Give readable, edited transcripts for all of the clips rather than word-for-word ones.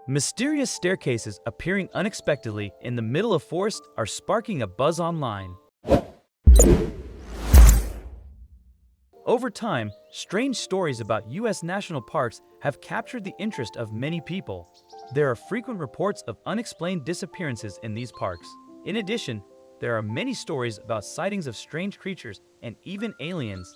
Mysterious staircases appearing unexpectedly in the middle of forest are sparking a buzz online. Over time, strange stories about U.S. national parks have captured the interest of many people. There are frequent reports of unexplained disappearances in these parks. In addition, there are many stories about sightings of strange creatures and even aliens.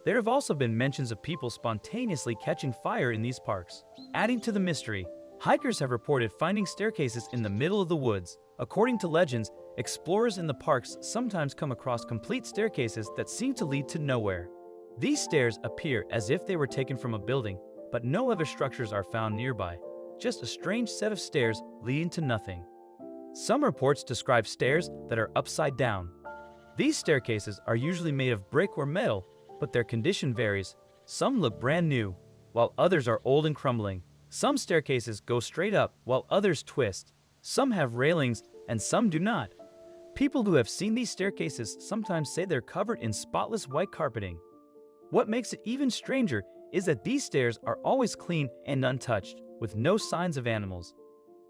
There have also been mentions of people spontaneously catching fire in these parks. Adding to the mystery, hikers have reported finding staircases in the middle of the woods. According to legends, explorers in the parks sometimes come across complete staircases that seem to lead to nowhere. These stairs appear as if they were taken from a building, but no other structures are found nearby. Just a strange set of stairs leading to nothing. Some reports describe stairs that are upside down. These staircases are usually made of brick or metal, but their condition varies. Some look brand new, while others are old and crumbling. Some staircases go straight up, while others twist. Some have railings, and some do not. People who have seen these staircases sometimes say they're covered in spotless white carpeting. What makes it even stranger is that these stairs are always clean and untouched, with no signs of animals.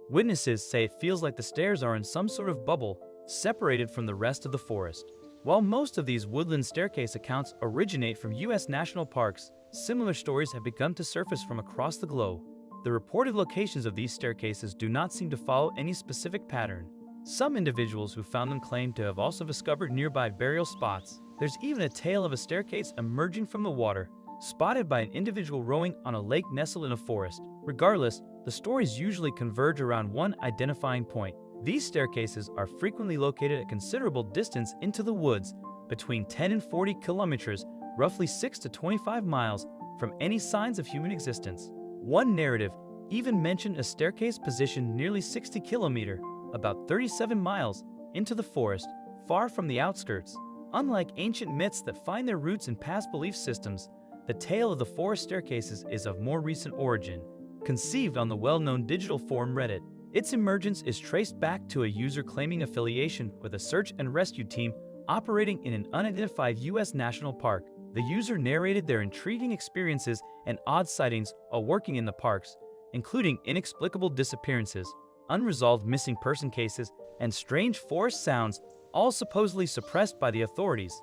Witnesses say it feels like the stairs are in some sort of bubble, separated from the rest of the forest. While most of these woodland staircase accounts originate from U.S. national parks, similar stories have begun to surface from across the globe. The reported locations of these staircases do not seem to follow any specific pattern. Some individuals who found them claim to have also discovered nearby burial spots. There's even a tale of a staircase emerging from the water, spotted by an individual rowing on a lake nestled in a forest. Regardless, the stories usually converge around one identifying point. These staircases are frequently located at considerable distance into the woods, between 10 and 40 kilometers, roughly 6 to 25 miles, from any signs of human existence. One narrative even mentioned a staircase positioned nearly 60 kilometers, about 37 miles, into the forest, far from the outskirts. Unlike ancient myths that find their roots in past belief systems, the tale of the forest staircases is of more recent origin. Conceived on the well-known digital forum Reddit, its emergence is traced back to a user claiming affiliation with a search and rescue team operating in an unidentified U.S. national park. The user narrated their intriguing experiences and odd sightings while working in the parks, including inexplicable disappearances, unresolved missing person cases, and strange forest sounds, all supposedly suppressed by the authorities.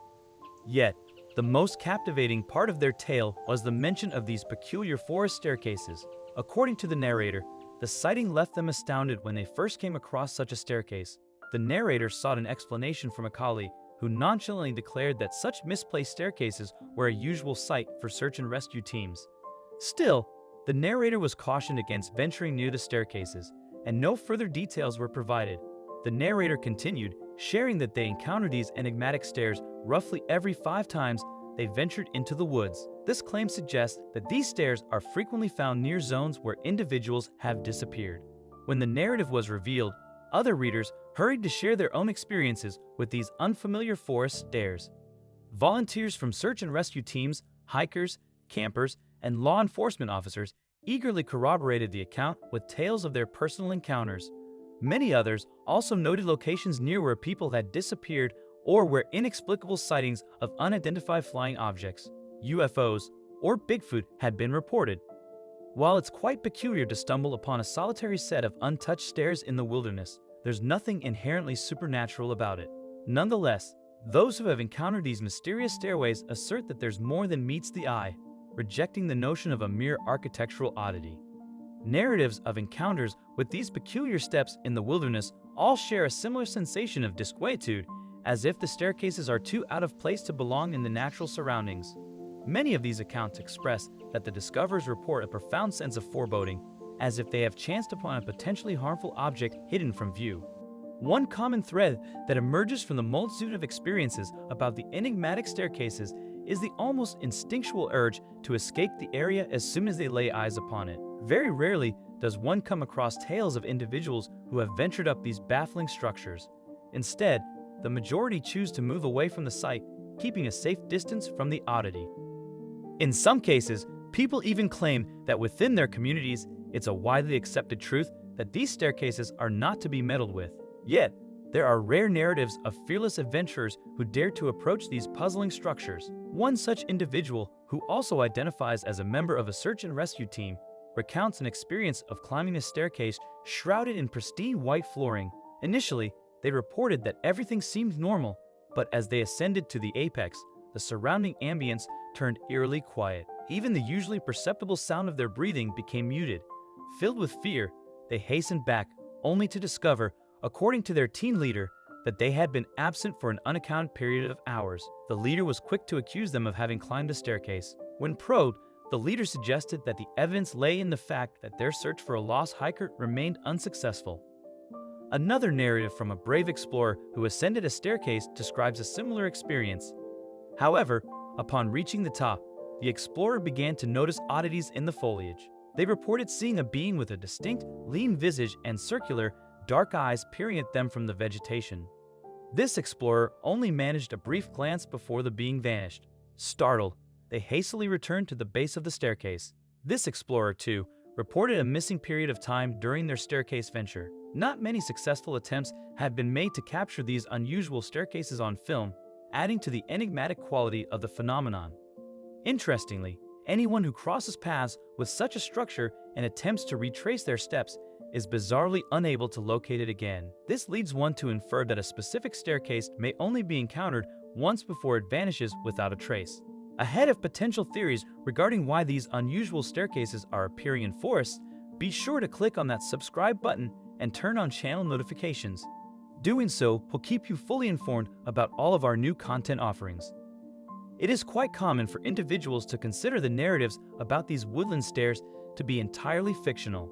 Yet, the most captivating part of their tale was the mention of these peculiar forest staircases. According to the narrator, the sighting left them astounded when they first came across such a staircase. The narrator sought an explanation from a colleague, who nonchalantly declared that such misplaced staircases were a usual sight for search and rescue teams. Still, the narrator was cautioned against venturing near the staircases, and no further details were provided. The narrator continued, sharing that they encountered these enigmatic stairs roughly every 5 times they ventured into the woods. This claim suggests that these stairs are frequently found near zones where individuals have disappeared. When the narrative was revealed, other readers hurried to share their own experiences with these unfamiliar forest stairs. Volunteers from search and rescue teams, hikers, campers, and law enforcement officers eagerly corroborated the account with tales of their personal encounters. Many others also noted locations near where people had disappeared or where inexplicable sightings of unidentified flying objects, UFOs, or Bigfoot had been reported. While it's quite peculiar to stumble upon a solitary set of untouched stairs in the wilderness, there's nothing inherently supernatural about it. Nonetheless, those who have encountered these mysterious stairways assert that there's more than meets the eye, rejecting the notion of a mere architectural oddity. Narratives of encounters with these peculiar steps in the wilderness all share a similar sensation of disquietude, as if the staircases are too out of place to belong in the natural surroundings. Many of these accounts express that the discoverers report a profound sense of foreboding, as if they have chanced upon a potentially harmful object hidden from view. One common thread that emerges from the multitude of experiences about the enigmatic staircases is the almost instinctual urge to escape the area as soon as they lay eyes upon it. Very rarely does one come across tales of individuals who have ventured up these baffling structures. Instead, the majority choose to move away from the site, keeping a safe distance from the oddity. In some cases, people even claim that within their communities, it's a widely accepted truth that these staircases are not to be meddled with. Yet, there are rare narratives of fearless adventurers who dare to approach these puzzling structures. One such individual, who also identifies as a member of a search and rescue team, recounts an experience of climbing a staircase shrouded in pristine white flooring. Initially, they reported that everything seemed normal, but as they ascended to the apex, the surrounding ambience turned eerily quiet. Even the usually perceptible sound of their breathing became muted. Filled with fear, they hastened back, only to discover, according to their team leader, that they had been absent for an unaccounted period of hours. The leader was quick to accuse them of having climbed a staircase. When probed, the leader suggested that the evidence lay in the fact that their search for a lost hiker remained unsuccessful. Another narrative from a brave explorer who ascended a staircase describes a similar experience. However, upon reaching the top, the explorer began to notice oddities in the foliage. They reported seeing a being with a distinct, lean visage and circular, dark eyes peering at them from the vegetation. This explorer only managed a brief glance before the being vanished. Startled, they hastily returned to the base of the staircase. This explorer, too, reported a missing period of time during their staircase venture. Not many successful attempts had been made to capture these unusual staircases on film, adding to the enigmatic quality of the phenomenon. Interestingly, anyone who crosses paths with such a structure and attempts to retrace their steps is bizarrely unable to locate it again. This leads one to infer that a specific staircase may only be encountered once before it vanishes without a trace. Ahead of potential theories regarding why these unusual staircases are appearing in forests, be sure to click on that subscribe button and turn on channel notifications. Doing so will keep you fully informed about all of our new content offerings. It is quite common for individuals to consider the narratives about these woodland stairs to be entirely fictional.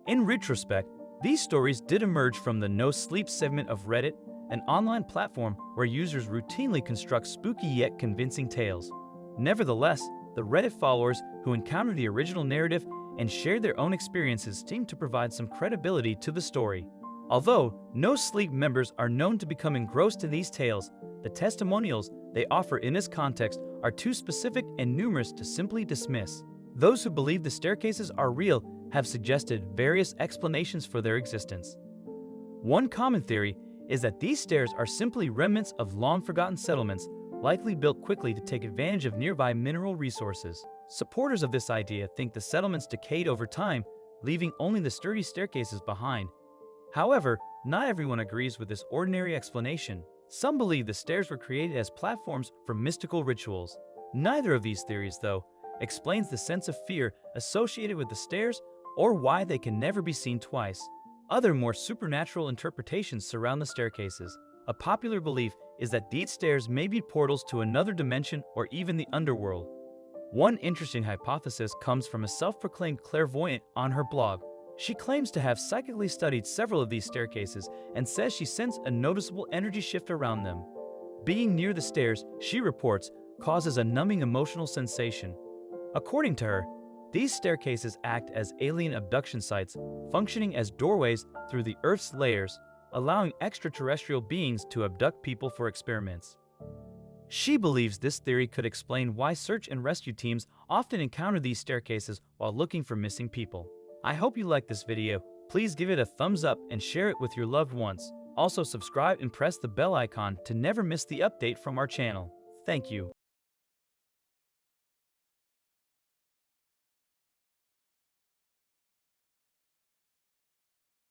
In retrospect, these stories did emerge from the No Sleep segment of Reddit, an online platform where users routinely construct spooky yet convincing tales. Nevertheless, the Reddit followers who encountered the original narrative and shared their own experiences seem to provide some credibility to the story. Although No Sleep members are known to become engrossed in these tales, the testimonials they offer in this context are too specific and numerous to simply dismiss. Those who believe the staircases are real have suggested various explanations for their existence. One common theory is that these stairs are simply remnants of long-forgotten settlements, likely built quickly to take advantage of nearby mineral resources. Supporters of this idea think the settlements decayed over time, leaving only the sturdy staircases behind. However, not everyone agrees with this ordinary explanation. Some believe the stairs were created as platforms for mystical rituals. Neither of these theories, though, explains the sense of fear associated with the stairs or why they can never be seen twice. Other more supernatural interpretations surround the staircases. A popular belief is that these stairs may be portals to another dimension or even the underworld. One interesting hypothesis comes from a self-proclaimed clairvoyant on her blog. She claims to have psychically studied several of these staircases and says she sensed a noticeable energy shift around them. Being near the stairs, she reports, causes a numbing emotional sensation. According to her, these staircases act as alien abduction sites, functioning as doorways through the Earth's layers, allowing extraterrestrial beings to abduct people for experiments. She believes this theory could explain why search and rescue teams often encounter these staircases while looking for missing people. I hope you liked this video. Please give it a thumbs up and share it with your loved ones. Also subscribe and press the bell icon to never miss the update from our channel. Thank you.